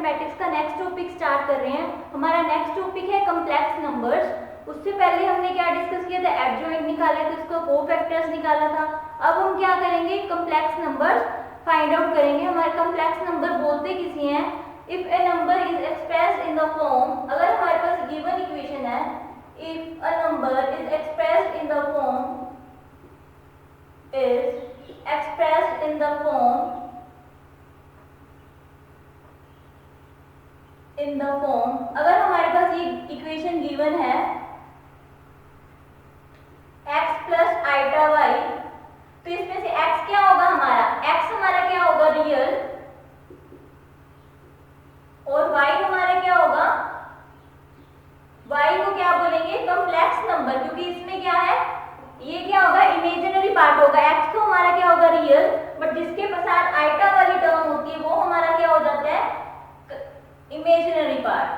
Mathematics का next topic start कर रहे हैं। हमारा नेक्स्ट टॉपिक है कॉम्प्लेक्स नंबर्स। उससे पहले हमने क्या डिस्कस किया था, एडजॉइंट निकाला था, उसका कोफैक्टर्स निकाला था। अब हम क्या करेंगे, कॉम्प्लेक्स नंबर्स फाइंड आउट करेंगे। हमारे कॉम्प्लेक्स नंबर बोलते किसी हैं, if a number is expressed in the form, अगर हमारे पास गिवन इक्वेशन है, if a number is expressed in the form अगर हमारे पास ये इक्वेशन गिवन है x प्लस आइटा y, तो इसमें से x क्या होगा हमारा, x हमारा क्या होगा रियल, और y हमारा क्या होगा, y को क्या बोलेंगे कॉम्प्लेक्स नंबर, क्योंकि इसमें क्या है, ये क्या होगा इमेजिनरी पार्ट होगा। x तो हमारा क्या होगा रियल, बट जिसके साथ आइटा वाली टर्म होती है वो हमारा क्या हो जाता है imaginary part.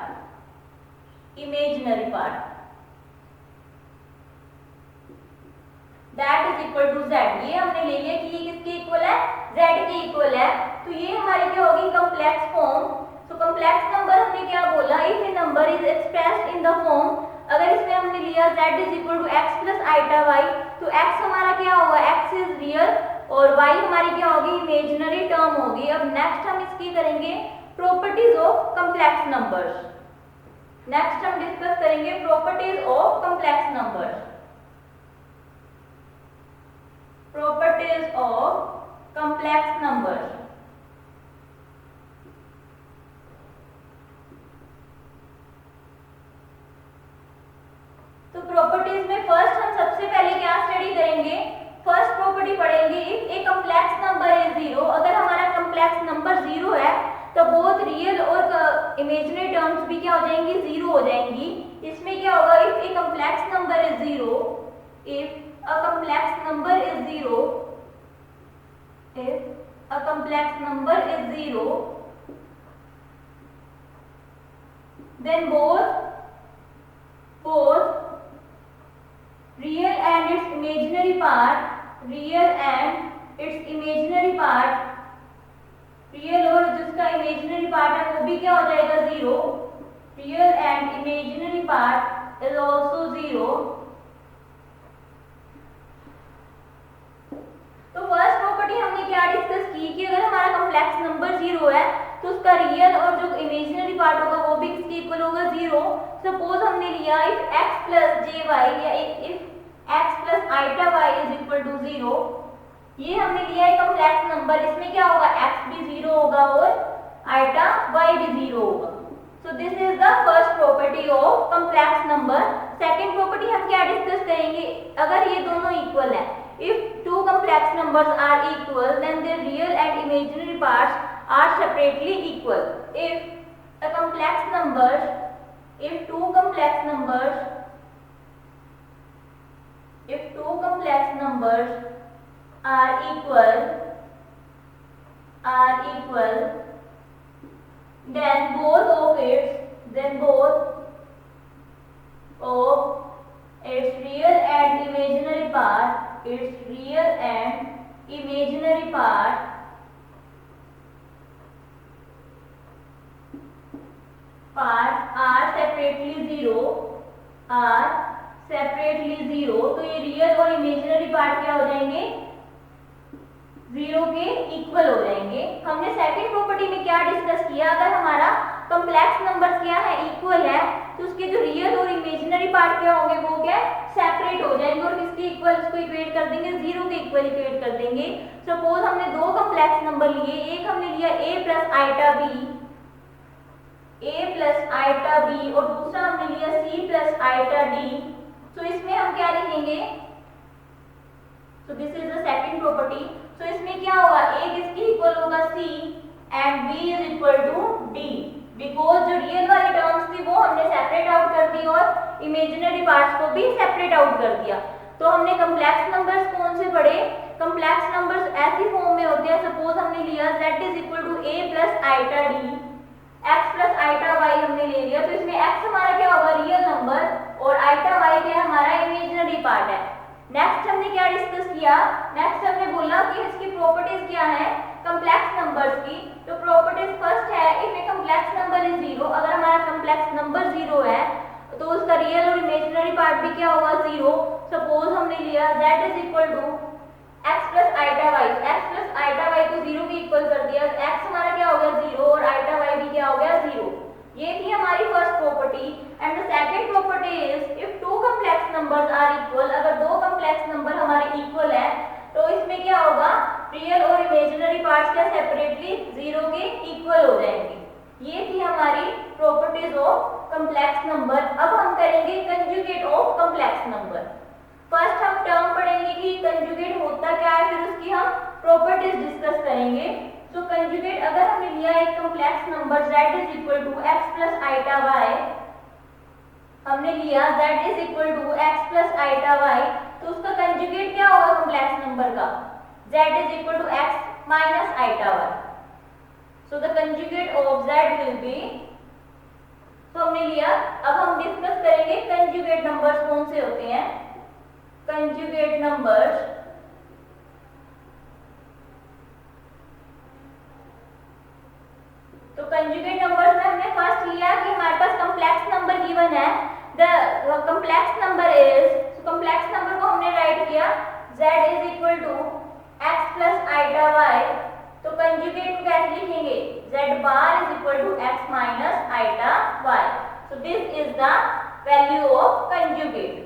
That is equal to z। ये हमने ले लिया कि ये किसके इक्वल है, z के इक्वल है, तो ये हमारी क्या होगी कॉम्प्लेक्स फॉर्म। तो कॉम्प्लेक्स नंबर हमने क्या बोला, if a number is expressed in the form, अगर इसमें हमने लिया z is equal to x plus iota y, तो x हमारा क्या होगा, x इज रियल, और y हमारी क्या होगी इमेजिनरी टर्म होगी। अब नेक्स्ट हम इसकी करेंगे properties of complex numbers. Next हम डिस्कस करेंगे properties of complex numbers. Properties of complex numbers. तो प्रॉपर्टीज में फर्स्ट हम सबसे पहले क्या स्टडी करेंगे, फर्स्ट प्रॉपर्टी पढ़ेंगे, if a complex number is zero, अगर हमारा कॉम्प्लेक्स नंबर जीरो है तो बोथ रियल और इमेजिनरी टर्म्स भी क्या हो जाएंगी, जीरो हो जाएंगी। इसमें क्या होगा, if a complex number is zero, if a complex number is zero, if a complex number is zero, then both real and its imaginary part, real और जिसका इमेजिनरी पार्ट है वो भी क्या हो जाएगा zero, real and imaginary part is also zero. तो first property हमने क्या डिस्कस की कि अगर हमारा कॉम्प्लेक्स नंबर जीरो है तो उसका रियल और जो इमेजिनरी पार्ट होगा वो भी किसके इक्वल होगा, जीरो। सपोज हमने लिया इफ x प्लस jy या if x plus iota y is equal to zero, ये हमने लिया है कॉम्प्लेक्स नंबर, इसमें क्या होगा x भी जीरो होगा और आइटा y भी जीरो होगा। सो this is the first property of complex number. Second property हम क्या डिस्कस करेंगे, अगर ये दोनों इक्वल है, if two complex numbers are equal then their real and imaginary parts are separately equal. If two complex numbers are equal then both of its real and imaginary part are separately zero, तो ये real और imaginary part क्या हो जाएंगे, zero के equal हो जाएंगे। हमने सेकंड प्रॉपर्टी में क्या डिस्कस किया, अगर हमारा कॉम्प्लेक्स नंबर्स क्या है इक्वल है तो उसके जो रियल और इमेजिनरी पार्ट क्या होंगे वो क्या सेपरेट हो जाएंगे और किसके इक्वल उसको इक्वेट कर देंगे, जीरो के इक्वल इक्वेट कर देंगे। सपोज हमने दो कॉम्प्लेक्स नंबर लिए, एक हमने लिया a प्लस आइटा b और दूसरा हमने लिया c प्लस आइटा d। तो इसमें हम क्या लिखेंगे, so this is the second property. तो इसमें क्या होगा, a किसके इक्वल होगा c and b is equal to d, because जो रियल वाली टर्म्स थी वो हमने सेपरेट आउट कर दी और इमेजिनरी पार्ट्स को भी सेपरेट आउट कर दिया। तो हमने कॉम्प्लेक्स नंबर्स कौन से पढ़े, कॉम्प्लेक्स नंबर्स ऐसी फॉर्म में होते हैं, सपोज हमने लिया z is equal to a plus iota d, x plus iota y हमने ले लिया, तो इसमें x हमारा क्या होगा रियल नंबर और आइटा y क्या हमारा इमेजिनरी पार्ट है। नेक्स्ट हमने क्या डिस्कस किया, नेक्स्ट हमने बोला कि इसकी प्रॉपर्टीज क्या है कॉम्प्लेक्स नंबर्स की। तो प्रॉपर्टीज फर्स्ट है, if a complex imaginary parts क्या सेपरेटली जीरो के इक्वल हो जाएंगे। ये थी हमारी प्रॉपर्टीज ऑफ कॉम्प्लेक्स नंबर। अब हम करेंगे conjugate of complex number. First हम टर्म पढ़ेंगे कि कंजुगेट होता क्या है, फिर उसकी हम प्रॉपर्टीज डिस्कस करेंगे। तो कंजुगेट अगर हमने लिया एक complex number z is equal to x plus iota y, हमने लिया z is equal to x plus iota y, तो उसका कंजुगेट क्या होगा कॉम्प्लेक्स नंबर का, z is equal to x minus iota y। So the conjugate of z will be, तो हमने लिया। अब हम डिस्कस करेंगे कंजुगेट नंबर्स कौन से होते हैं। कंजुगेट नंबर्स, तो कंजुगेट नंबर्स में हमने फर्स्ट लिया कि हमारे पास कॉम्प्लेक्स नंबर गिवन है। The complex number is, complex number को हमने राइट किया z is equal to x plus iota y, तो कंजुगेट को कैसे लिखेंगे, z bar is equal to x minus iota y। So this is the value of conjugate.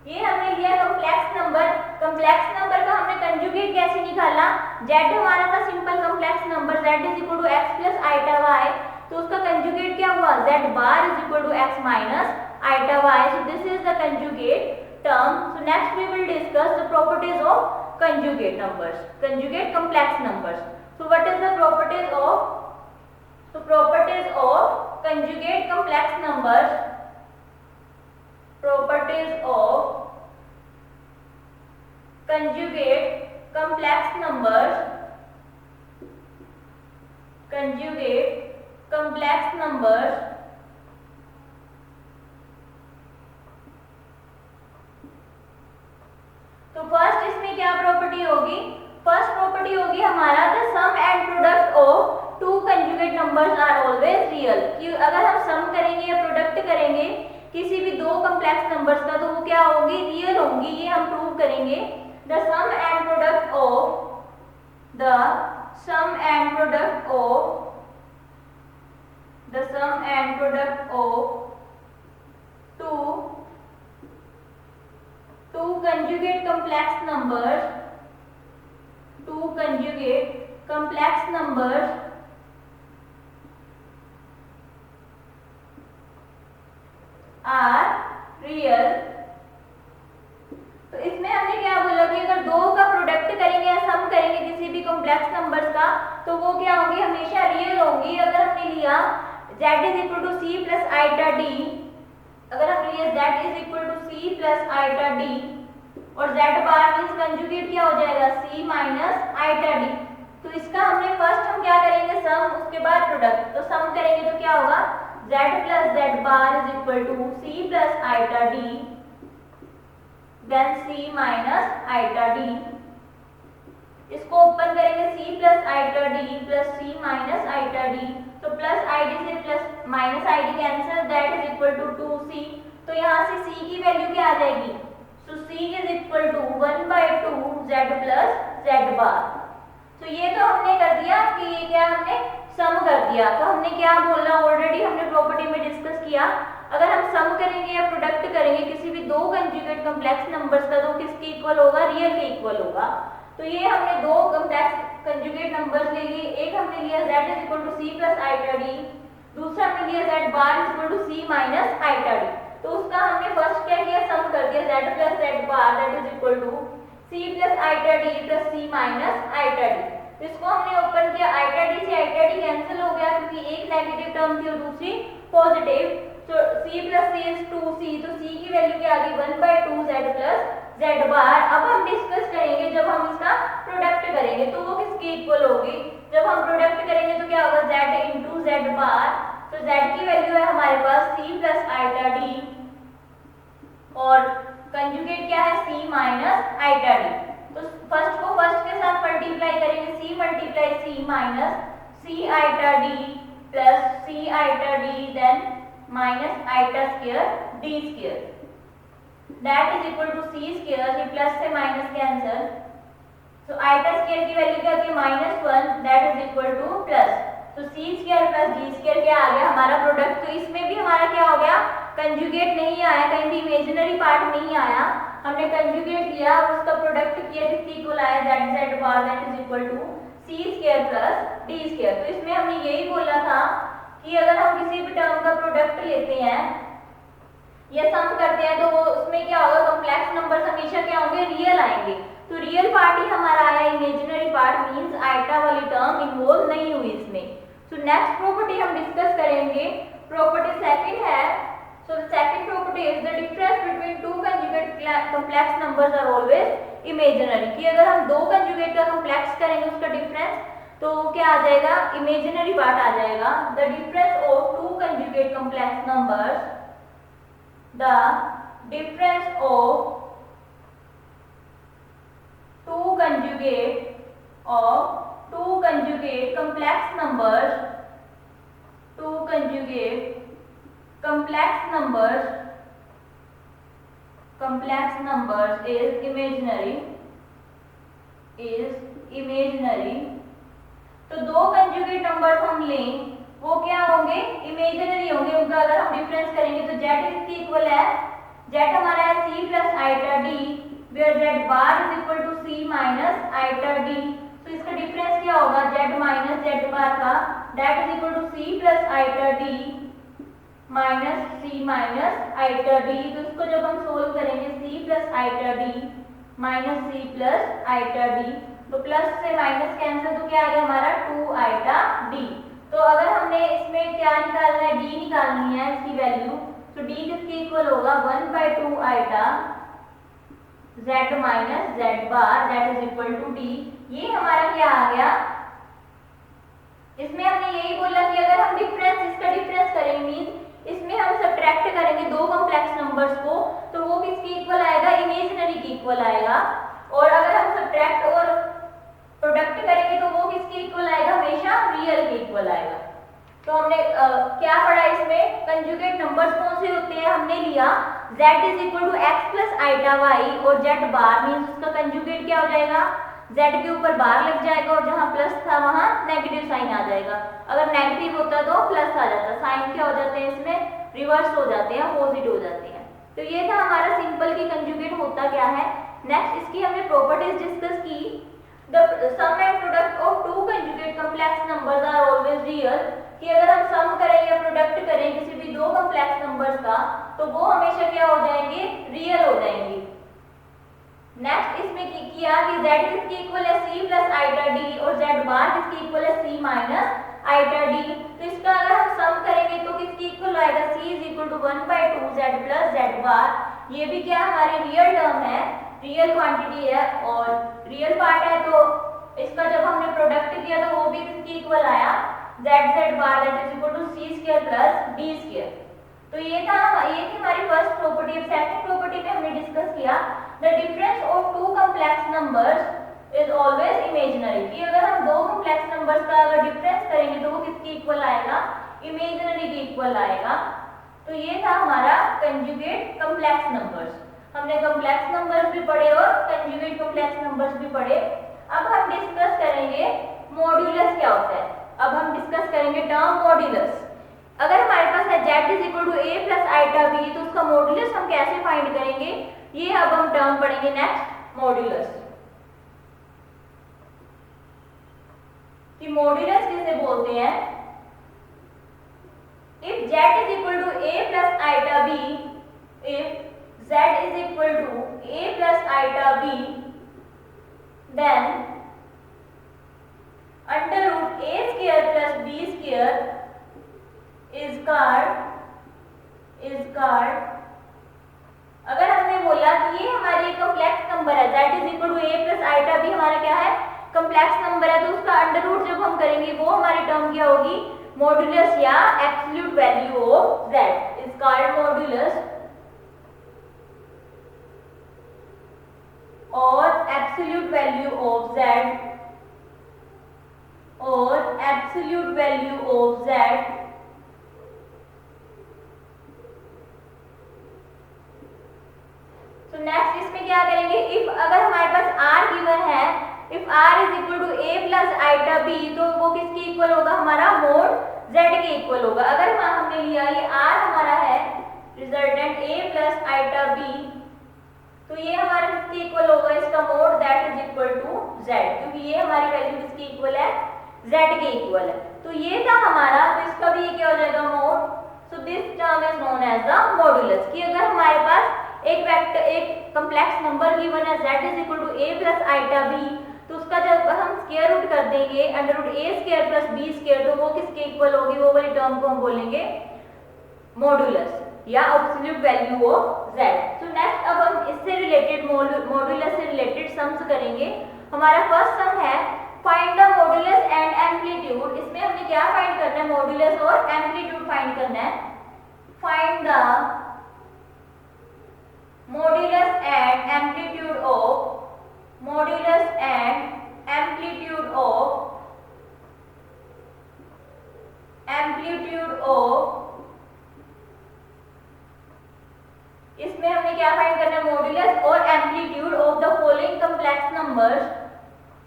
ये हमने लिया कॉम्प्लेक्स नंबर। कॉम्प्लेक्स नंबर का हमने कंजुगेट कैसे निकाला, z हमारा था simple complex number, z is equal to x plus iota y, तो उसका कंजुगेट क्या हुआ, z bar is equal to x minus iota y। So this is the conjugate term. So next we will discuss the properties of conjugate numbers, conjugate complex numbers. So what is the properties of, so properties of conjugate complex numbers, properties of conjugate complex numbers, conjugate complex numbers। तो first इसमें क्या property होगी, first property होगी हमारा the sum and product of two conjugate numbers are always real. कि अगर हम सम करेंगे या प्रोडक्ट करेंगे किसी भी दो कॉम्प्लेक्स नंबर्स का, तो वो क्या होगी, रियल होंगी। ये हम प्रूव करेंगे। The sum and product of, the sum and product of, the sum and product of two conjugate complex numbers, two conjugate complex numbers are real। तो इसमें हमने क्या बोला कि अगर दो का प्रोडक्ट करेंगे या सम करेंगे किसी भी कॉम्प्लेक्स नंबर्स का, तो वो क्या होंगी, हमेशा रियल होंगी। अगर हमने लिया z is equal to c plus iota d, अगर हम लिए z is equal to c plus iota d, और z बार मींस कंजुगेट क्या हो जाएगा, c माइनस आइटा d। तो इसका हमने फर्स्ट हम क्या करेंगे, सम, उसके बाद प्रोडक्ट। तो सम करेंगे तो क्या होगा, z plus z bar is equal to c plus iota d, then c minus iota d। इसको ओपन करेंगे, c plus iota d plus c minus iota d, तो प्लस id से plus minus id cancel, that is equal to 2c। तो यहाँ से c की value क्या आ जाएगी, so c is equal to 1/2 z plus z bar. तो ये तो हमने कर दिया कि ये क्या हमने सम कर दिया। तो हमने क्या बोलना, ऑलरेडी हमने प्रॉपर्टी में डिस्कस किया, अगर हम सम करेंगे या प्रोडक्ट करेंगे किसी भी दो कंजुगेट कॉम्प्लेक्स नंबर्स का, तो किसके इक्वल होगा, रियल के इक्वल होगा। तो ये हमने दो कॉम्प्लेक्स कंजुगेट नंबर्स ले लिए। एक हमने लिया z is equal to c plus iota d, दूसरा हमने लिया z bar is equal to c minus iota d। तो उसका हमने फर्स्ट क्या किया, सम कर दिया, z plus z bar that is equal to c plus iota d plus c minus iota d। तो इसको हमने ओपन किया, आइटा d से आइटा d कैंसिल हो गया क्योंकि एक नेगेटिव टर्म थी और दूसरी पॉजिटिव। तो c plus c is 2c, तो c की वैल्यू क्या आ गई, 1/2 z प्लस z बार। अब हम डिस्कस करेंगे जब हम इसका प्रोडक्ट करेंगे तो वो किसके इक्वल होगी। जब हम प्रोडक्ट करेंगे तो क्या होगा, z इंटू z बार। तो z की वैल्यू है हमारे पास c प्लस आइटा d, और कंजुगेट क्या है, c माइनस आइटा d। तो फर्स्ट को फर्स्ट के साथ मल्टीप्लाई करेंगे, c multiply c minus c iota d plus c iota d, then minus iota square d square, that is equal to c square. ये plus से minus cancel, तो iota square की value क्या होती है, -1, that is equal to plus, तो c square plus d square क्या आ गया हमारा प्रोडक्ट। तो इसमें भी हमारा क्या हो गया, कंजुगेट नहीं आया, कहीं भी इमेजिनरी पार्ट नहीं आया। हमने कंजुगेट लिया, उसका प्रोडक्ट किया, जिसकी इक्वल आया z bar that is equal to c square plus d square. तो इसमें हमने यही बोला था कि अगर हम किसी भी टर्म का प्रोडक्ट लेते हैं या सम करते हैं तो वो उसमें क्या होगा, कॉम्प्लेक्स नंबर्स हमेशा क्या होंगे, रियल आएंगे। तो रियल पार्ट ही हमारा आया, इमेजिनरी पार्ट मींस आइटा वाली टर्म इन्वॉल्व नहीं हुई इसमें। सो नेक्स्ट प्रॉपर्टी हम डिस्कस करेंगे, प्रॉपर्टी सेकंड है। So the second property is the difference between two conjugate complex numbers are always imaginary. कि अगर हम दो कंजुगेट का कॉम्प्लेक्स करेंगे उसका डिफरेंस तो क्या आ जाएगा, इमेजिनरी पार्ट आ जाएगा। The difference of two conjugate complex numbers, the difference of two conjugate complex numbers, two conjugate complex numbers is imaginary। तो दो कंजुगेट नंबर्स हम लें वो क्या होंगे, इमेजिनरी होंगे। उनका अगर हम डिफरेंस करेंगे तो z इसकी इक्वल है, z हमारा है c plus iota d, where z bar is equal to c minus iota d। तो इसका डिफरेंस क्या होगा, z माइनस z बार का, that is equal to c plus iota d minus c minus iota d। तो इसको जब हम solve करेंगे c plus iota d minus c plus iota d, तो प्लस से माइनस कैंसिल, तो क्या आ गया हमारा 2 आइटा d। तो अगर हमने इसमें क्या निकालना है, d निकालनी है इसकी वैल्यू, तो d किसके इक्वल होगा, 1/2 iota z minus z bar that is equal to d। ये हमारा क्या आ गया, इसमें हमने यही बोला कि अगर हम इसका डिफरेंस करेंगे मींस इसमें हम सब्ट्रैक्ट करेंगे दो कॉम्प्लेक्स नंबर्स को, तो वो किसके इक्वल आएगा, इमेजिनरी की इक्वल आएगा। और अगर हम सब्ट्रैक्ट और प्रोडक्ट करेंगे तो वो किसके इक्वल आएगा, हमेशा रियल के इक्वल आएगा। तो हमने क्या पढ़ा इसमें, कंजुगेट नंबर्स कौन से होते हैं, हमने लिया z is equal to x plus iota y और z बार मींस उसका कंजुगेट क्या हो जाएगा, z के ऊपर बार लग जाएगा और जहां प्लस था वहां नेगेटिव साइन आ जाएगा। अगर नेगेटिव होता तो प्लस आ जाता, साइन क्या हो जाते हैं इसमें, रिवर्स हो जाते हैं, अपोजिट हो जाते हैं। तो ये था हमारा सिंपल की कंजुगेट होता क्या है। नेक्स्ट इसकी हमने प्रॉपर्टीज डिस्कस की। The sum and product of two conjugate complex numbers are always real। कि अगर हम सम करें या प्रोडक्ट करें किसी भी दो कॉम्प्लेक्स नंबर्स का तो वो हमेशा क्या हो जाएंगे, रियल हो जाएंगे। नेक्स्ट इसमें किया कि z किसकी इक्वल है, c प्लस आइटा d और z बार किसकी इक्वल है, c माइनस आइटा d। तो इसका अगर हम सम करेंगे तो किसकी इक्वल आएगा, c is equal to 1/2 z plus z bar. ये भी क्या हमारी रियल टर्म है, रियल क्वांटिटी है और रियल पार्ट है। तो इसका जब हमने प्रोडक्ट किया तो वो भी किसकी इक्वल आया, z bar that is equal to c square plus d square. तो ये थी हमारी फर्स्ट प्रॉपर्टी। अब सेकंड प्रॉपर्टी में हमने डिस्कस किया the difference of two complex numbers is always imaginary. कि अगर हम दो कॉम्प्लेक्स नंबर्स का अगर डिफरेंस करेंगे तो वो किसकी इक्वल आएगा, इमेजिनरी की इक्वल आएगा। तो ये था हमारा कंजुगेट कॉम्प्लेक्स नंबर्स। हमने कॉम्प्लेक्स नंबर्स भी पढ़े और कंजुगेट कॉम्प्लेक्स नंबर्स भी पढ़े। अब हम डिस्कस करेंगे मॉड्यूलस क्या होता है। अब हम डिस्कस करेंगे टर्म मॉड्यूलस। अगर हमारे पास है z is equal to a plus iota b तो उसका मॉड्यूलस हम कैसे फाइंड करेंगे, ये अब हम टर्म पढ़ेंगे नेक्स्ट, मॉड्यूलस। कि मॉड्यूलस किसे बोलते हैं, if z is equal to a plus iota b, if z is equal to a plus iota b, then under root a square plus b square is called अगर हमने बोला कि ये हमारी कॉम्प्लेक्स नंबर है, z is equal to a plus iota b हमारा क्या है, कॉम्प्लेक्स नंबर है, तो उसका अंडर रूट जब हम करेंगे वो हमारी टर्म क्या होगी, मॉड्यूलस या absolute value of z is called modulus और एब्सोल्यूट वैल्यू ऑफ z और एब्सोल्यूट वैल्यू ऑफ z। तो नेक्स्ट इसमें क्या करेंगे, इफ अगर हमारे पास r गिवन है, if r is equal to a plus iota b तो वो किसके इक्वल होगा, हमारा मोड z के इक्वल होगा। अगर हमने लिया ये r हमारा है resultant a plus iota b तो ये हमारा किसके इक्वल होगा, इसका mod that is equal to z, क्योंकि ये हमारी वैल्यू किसके इक्वल है, z के इक्वल है। तो ये था हमारा, तो इसका भी ये क्या हो जाएगा, mod. So this term is known as the modulus, कि अगर हमारे पास एक वेक्टर, एक कॉम्प्लेक्स नंबर गिवन है z is equal to a plus iota b, तो उसका जब हम स्क्वायर रूट कर देंगे under root a square plus b square, तो वो किसके इक्वल होगी, वो वाली टर्म को हम बोलेंगे मॉड्यूलस या एब्सोल्यूट वैल्यू ऑफ z। तो नेक्स्ट अब हम इससे रिलेटेड मॉड्यूलस से रिलेटेड सम्स करेंगे। हमारा फर्स्ट सम है find the modulus and amplitude. इसमें हमने क्या फाइंड करना है, मॉड्यूलस और एम्पलीट्यूड फाइंड करना है। Find the modulus and amplitude of, modulus and amplitude of, amplitude of, इसमें हमने क्या फाइंड करना है, मॉड्यूलस और amplitude of the following complex numbers,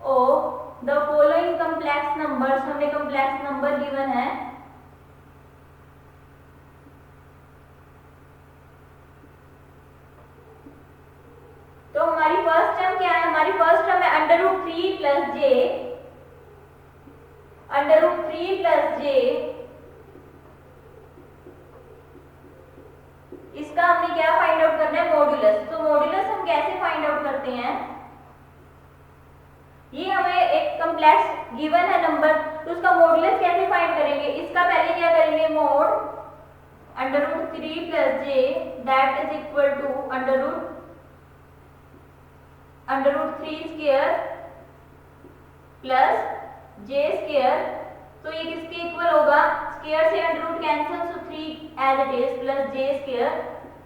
of the following complex numbers. हमें कॉम्प्लेक्स नंबर गिवन है, तो हमारी फर्स्ट टर्म क्या है, हमारी फर्स्ट टर्म है under root 3 plus j, under root 3 plus जे, इसका हमने क्या फाइंड आउट करना है, मॉड्यूलस। तो मॉड्यूलस हम कैसे फाइंड आउट करते हैं, ये हमें एक कॉम्प्लेक्स गिवन है नंबर, तो उसका मॉड्यूलस कैसे फाइंड करेंगे, इसका पहले क्या करेंगे, mod under root 3 plus j that is equal to under root 3 square plus j square. तो ये किसके इक्वल होगा, स्क्वायर से under root cancel, so 3 as it is plus j square.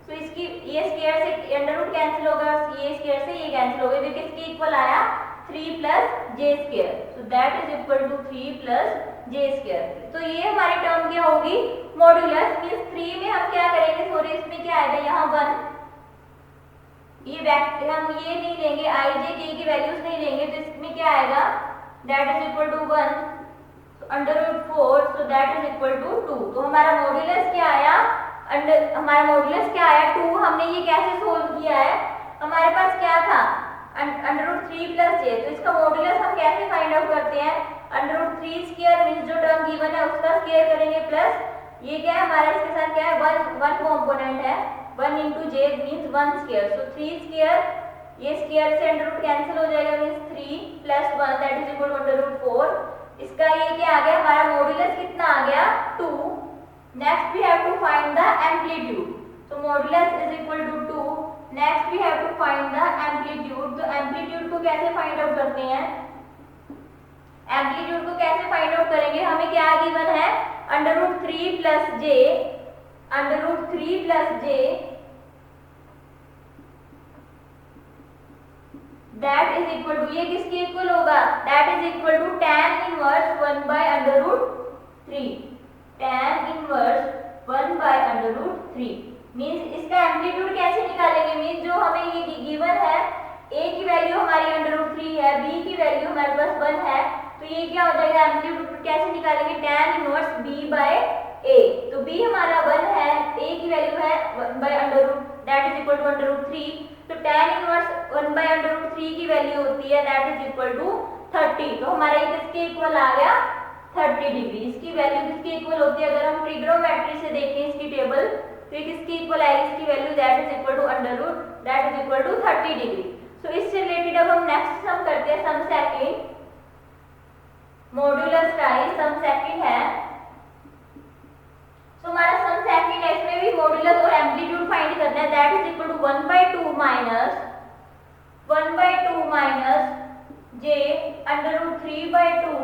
तो इसकी ये स्क्वायर से अंडर रूट कैंसिल होगा, ये स्क्वायर से ये कैंसिल होगा, तो किसके इक्वल आया, 3 plus j square. So that is equal to 3 plus j square. तो ये हमारी टर्म क्या होगी, मॉड्यूलस। मींस 3 में हम क्या करेंगे, सॉरी इसमें क्या आएगा, यहाँ 1, ये वेक्टर हम ये नहीं लेंगे, आई जे के की वैल्यूज नहीं लेंगे, तो इसमें क्या आएगा, that is equal to 1 under root 4, so that is equal to 2। तो हमारा मॉड्यूलस क्या आया, हमारा मॉड्यूलस क्या आया, 2। हमने ये कैसे सोल्व किया है, हमारे पास क्या था, अंडर रूट 3 प्लस जे, तो इसका मॉड्यूलस हम कैसे फाइंड आउट करते हैं, अंडर रूट 3 स्क्वायर मींस जो टर्म गिवन है उसका स्क्वायर करेंगे, प्लस ये क्या है हमारा, इसके साथ क्या है, 1 कंपोनेंट है, 1 into j means 1 square, so 3 square, ये स्क्वायर से अंडर रूट कैंसिल हो जाएगा, means 3 plus 1 that is equal to under root 4। इसका ये क्या आ गया, हमारा मॉड्यूलस कितना आ गया, 2। Next we have to find the amplitude, तो modulus is equal to 2। Next we have to find the amplitude. तो एम्पलीट्यूड को कैसे फाइंड आउट करते हैं, एम्पलीट्यूड को कैसे फाइंड आउट करेंगे, हमें क्या गिवन है, under root 3 plus j, under root 3 plus j that is equal to, ये किसके इक्वल होगा, that is equal to tan inverse 1 by under root 3, tan inverse 1 by under root 3। Means इसका amplitude कैसे निकालेंगे, मींस जो हमें ये गिवन है, a की वैल्यू हमारी अंडर रूट 3 है, b की वैल्यू हमारे पास 1 है, तो ये क्या हो जाएगा, एम्पलीट्यूड कैसे निकालेंगे, tan inverse b by a। तो b हमारा 1 है, a की वैल्यू है 1 by under root that is equal to under root 3, तो tan inverse 1 by under root 3 की वैल्यू होती है दैट इज इक्वल टू 30। तो हमारा ये किसके इक्वल आ गया, 30 डिग्री। इसकी वैल्यू किसके इक्वल होती है, अगर हम ट्रिग्नोमेट्री से देखें इसकी टेबल, तो ये किसके इक्वल आएगी, इसकी value that is equal to under root that is equal to 30 degree. So इससे रिलेटेड अब हम नेक्स्ट सम करते हैं, सम सेकंड, मॉड्यूलस का ही सम सेकंड है। तो हमारा सम सेकंड है, इसमें भी मॉड्यूलस और एम्पलीट्यूड फाइंड करना है, that is equal to 1/2 minus j under root 3/2।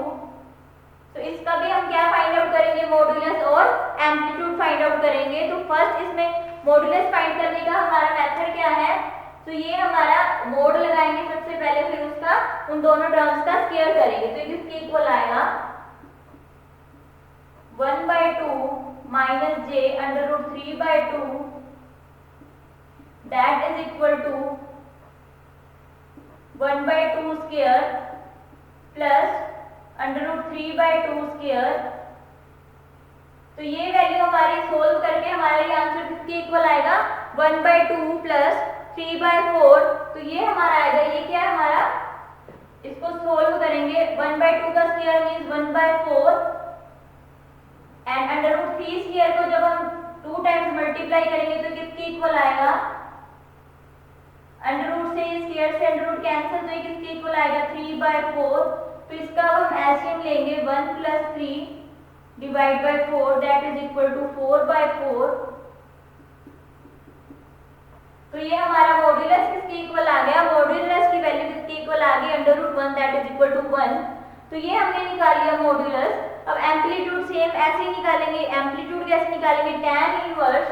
तो इसका भी हम क्या फाइंड आउट करेंगे, मॉड्यूलस और एम्पलीट्यूड फाइंड आउट करेंगे। तो फर्स्ट इसमें मॉड्यूलस फाइंड करने का हमारा मेथड क्या है, तो ये हमारा मोड लगाएंगे सबसे पहले, फिर उसका उन दोनों टर्म्स का स्क्वायर करेंगे, तो ये किसके इक्वल आएगा, 1/2 minus j under root 3/2 that is equal to 1/2 square plus under root 3/2 square. तो ये वैल्यू हमारी सोल्व करके हमारा ये आंसर किसके इक्वल आएगा, 1/2 प्लस 3/4, तो ये हमारा आएगा, ये क्या है हमारा, इसको सोल्व करेंगे 1/2 का स्क्वायर मींस 1/4 एंड √3 स्क्वायर को जब हम 2 टाइम्स मल्टीप्लाई करेंगे तो किसके इक्वल आएगा, अंडर रूट से स्क्वायर से अंडर रूट कैंसिल, तो ये किसके इक्वल आएगा 3/4। तो इसका हम एलसीएम लेंगे 1 + 3 divide by 4 that is equal to 4/4। तो ये हमारा मॉड्यूलस किसके इक्वल आ गया, मॉड्यूलस की वैल्यू किसके इक्वल आ गई, √1 दैट इज इक्वल टू 1। तो ये हमने निकाल लिया मॉड्यूलस। अब एम्पलीट्यूड सेम ऐसे ही निकालेंगे। एम्पलीट्यूड कैसे निकालेंगे, tan इनवर्स,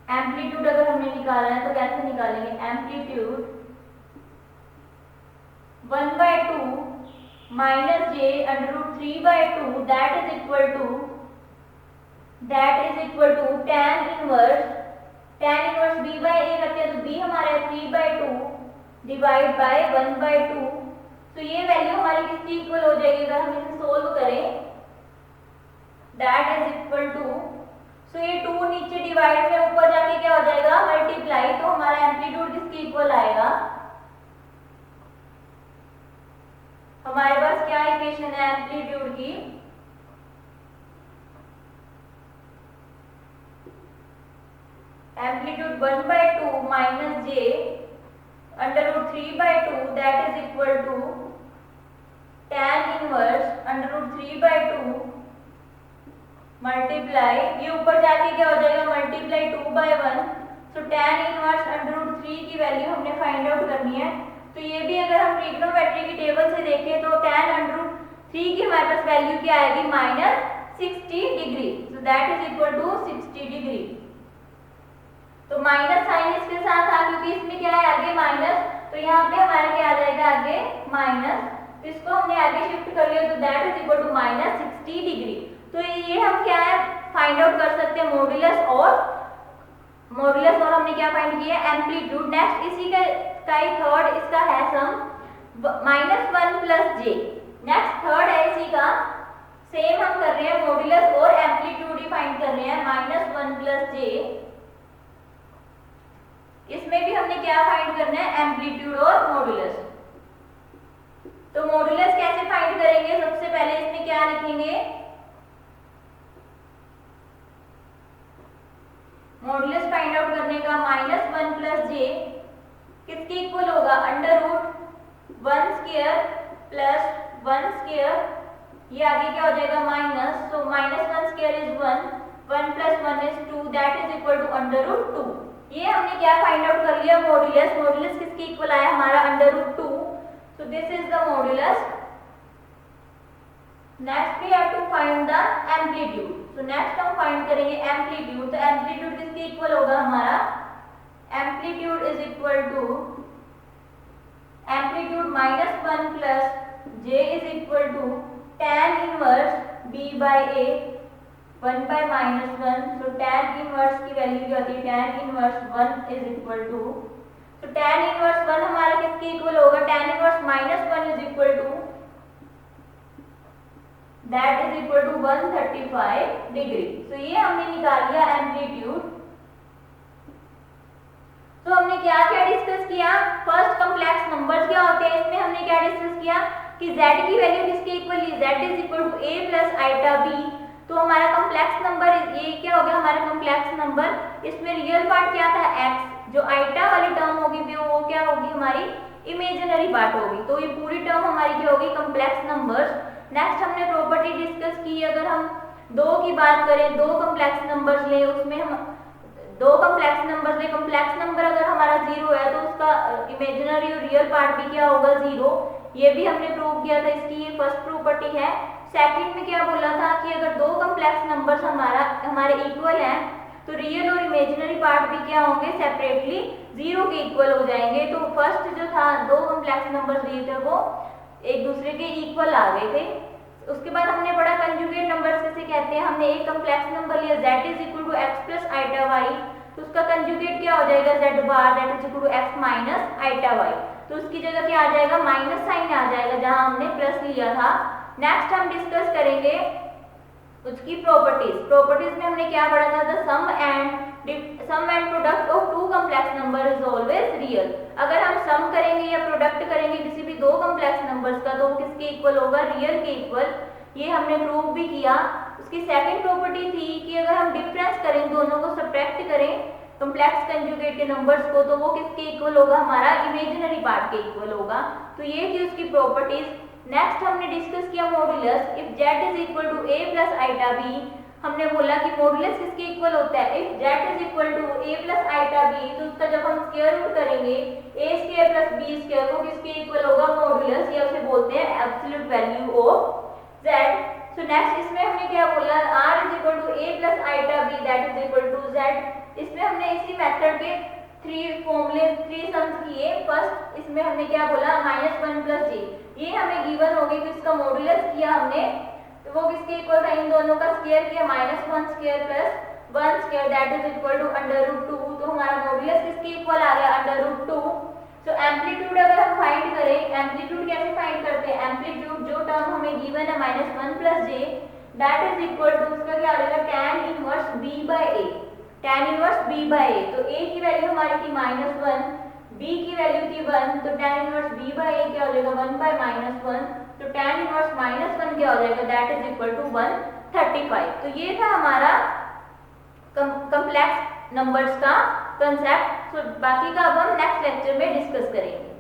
एम्पलीट्यूड अगर हमने निकाला है तो कैसे निकालेंगे, amplitude 1/2 minus j √3/2 that is equal to tan inverse b/a करते हैं तो b हमारा है 3/2 डिवाइड बाय 1/2। तो ये वैल्यू हमारी किसकी इक्वल हो जाएगी अगर हम इसे सोल्व करें, दैट इज इक्वल टू, सो ये 2 नीचे डिवाइड में ऊपर जाके क्या हो जाएगा मल्टीप्लाई, तो हमारा एम्पलीट्यूड किसके इक्वल आएगा, हमारे पास क्या इक्वेशन है एम्पलीट्यूड की, amplitude 1/2 minus j √3/2 that is equal to tan inverse √3/2 multiply, ये ऊपर जाके क्या हो जाएगा मल्टीप्लाई 2/1। सो tan इनवर्स √3 की वैल्यू हमने फाइंड आउट करनी है। तो ये भी अगर हम ट्रिग्नोमेट्री की टेबल से देखें तो tan √3 की हमारे पास वैल्यू क्या आएगी -60 degree, so that is equal to 60 degree. तो माइनस साइन इसके साथ था क्योंकि इसमें क्या है आगे माइनस, तो यहाँ पे हमारे क्या आ जाएगा आगे माइनस, तो इसको हमने आगे शिफ्ट कर लिया तो that is equal to -60 degree. तो ये हम क्या है फाइंड आउट कर सकते हैं मॉड्यूलस और हमने क्या फाइंड किया एम्पलीट्यूड। नेक्स्ट इसी का ही थर्ड इसका है सम -1 + j। नेक्स्ट थर्ड है इसी का, सेम हम कर रहे हैं मॉड्यूलस और एम्पलीट्यूड ही फाइंड कर रहे हैं -1 + j। इसमें भी हमने क्या फाइंड करना है एम्पलीट्यूड और मॉड्यूलस। तो मॉड्यूलस कैसे फाइंड करेंगे, सबसे पहले इसमें क्या लिखेंगे, मॉड्यूलस फाइंड आउट करने का -1 + j किसके इक्वल होगा, √1² + 1², ये आगे क्या हो जाएगा माइनस, तो -1² is 1, 1 + 1 is 2 that is equal to √2। ये हमने क्या फाइंड आउट कर लिया मॉड्यूलस किसके इक्वल आया हमारा √2। So this is the modulus. Next we have to find the amplitude. So next हम फाइंड करेंगे एम्पलीट्यूड। तो एम्पलीट्यूड किसके इक्वल होगा हमारा, amplitude is equal to amplitude -1 + j is equal to tan inverse b/a 1/-1। So tan inverse की value क्या होती है, tan inverse 1 is equal to, तो tan इनवर्स 1 हमारा किसके इक्वल होगा, tan inverse -1 is equal to that is equal to 135 degree. तो ये हमने निकाल लिया एम्पलीट्यूड। तो हमने क्या क्या डिस्कस किया, फर्स्ट कॉम्प्लेक्स नंबर्स क्या होते हैं, इसमें हमने क्या डिस्कस किया कि z की वैल्यू किसके इक्वल ली, z is equal to a + iota b। तो हमारा कॉम्प्लेक्स नंबर ये क्या हो गया हमारा कॉम्प्लेक्स नंबर, इसमें रियल पार्ट क्या था x, जो आइटा वाली टर्म होगी वो क्या होगी हमारी इमेजिनरी पार्ट होगी। तो ये पूरी टर्म हमारी क्या होगी कॉम्प्लेक्स नंबर्स। नेक्स्ट हमने प्रॉपर्टी डिस्कस की, अगर हम 2 की बात करें, 2 कॉम्प्लेक्स नंबर्स ले, उसमें हम 2 कॉम्प्लेक्स नंबर्स ले, कॉम्प्लेक्स नंबर अगर हमारा 0 है तो उसका इमेजिनरी और रियल पार्ट भी क्या होगा 0। ये भी हमने प्रूव किया था, इसकी ये फर्स्ट प्रॉपर्टी है। सेकंड में क्या बोला था कि अगर 2 कॉम्प्लेक्स नंबर्स हमारे इक्वल हैं तो रियल और इमेजिनरी पार्ट भी क्या होंगे सेपरेटली 0 के इक्वल हो जाएंगे। तो फर्स्ट जो था 2 कॉम्प्लेक्स नंबर्स दिए थे वो एक दूसरे के इक्वल आ गए थे। उसके बाद हमने पढ़ा कंजुगेट नंबर्स किसे कहते हैं। हमने एक कॉम्प्लेक्स नंबर लिया z is equal to x plus iota y, तो उसका कंजुगेट क्या हो जाएगा z bar that is equal to x minus iota y। तो उसकी जगह क्या आ जाएगा माइनस साइन आ जाएगा जहां हमने प्लस लिया था। नेक्स्ट हम डिस्कस करेंगे उसकी प्रॉपर्टीज। प्रॉपर्टीज में हमने क्या पढ़ा था, the sum and sum and product of two complex number is always real. अगर हम सम करेंगे या प्रोडक्ट करेंगे किसी भी दो कॉम्प्लेक्स नंबर्स का तो वो किसके इक्वल होगा, रियल के इक्वल। ये हमने प्रूव भी किया। उसकी सेकंड प्रॉपर्टी थी कि अगर हम डिफरेंस करें, दोनों को सब्ट्रैक्ट करें कॉम्प्लेक्स कंजुगेट के नंबर्स को, तो वो किसके इक्वल होगा, हमारा इमेजिनरी पार्ट के इक्वल होगा। तो ये थी उसकी प्रॉपर्टीज। नेक्स्ट हमने डिस्कस किया modulus. If z is equal to a plus iota b, हमने बोला कि मॉड्यूलस किसके इक्वल होता है, if z is equal to a plus iota b, तो उसका जब हम स्क्वायर रूट करेंगे a square plus b square, वो किसके इक्वल होगा, मॉड्यूलस, या उसे बोलते हैं absolute value of z। So next इसमें हमने क्या बोला, r is equal to a plus iota b that is equal to z। इसमें हमने इसी मेथड के थ्री सम्स किए। फर्स्ट इसमें हमने क्या बोला, -1 प्लस j, ये हमें गिवन हो गई, तो इसका मॉड्यूलस किया हमने, तो वो किसके इक्वल था, इन दोनों का स्क्वायर किया, -1 square plus 1 square that is equal to √2। तो हमारा मॉड्यूलस किसके इक्वल आ गया, √2। तो एम्पलीट्यूड अगर हम फाइंड करें, एम्पलीट्यूड कैसे फाइंड करते हैं, एम्पलीट्यूड जो टर्म हमें गिवन है -1 plus j that is equal to, उसका क्या हो जाएगा, tan inverse b by a, tan inverse b by a। तो a की वैल्यू हमारी थी -1, b की वैल्यू थी 1, तो tan inverse b by a क्या हो जाएगा, 1 बाय -1, तो tan इनवर्स -1 क्या हो जाएगा, दैट इज इक्वल टू 135। तो ये था हमारा कॉम्प्लेक्स नंबर्स का कंसेप्ट। तो बाकी का अब हम नेक्स्ट लेक्चर में डिस्कस करेंगे।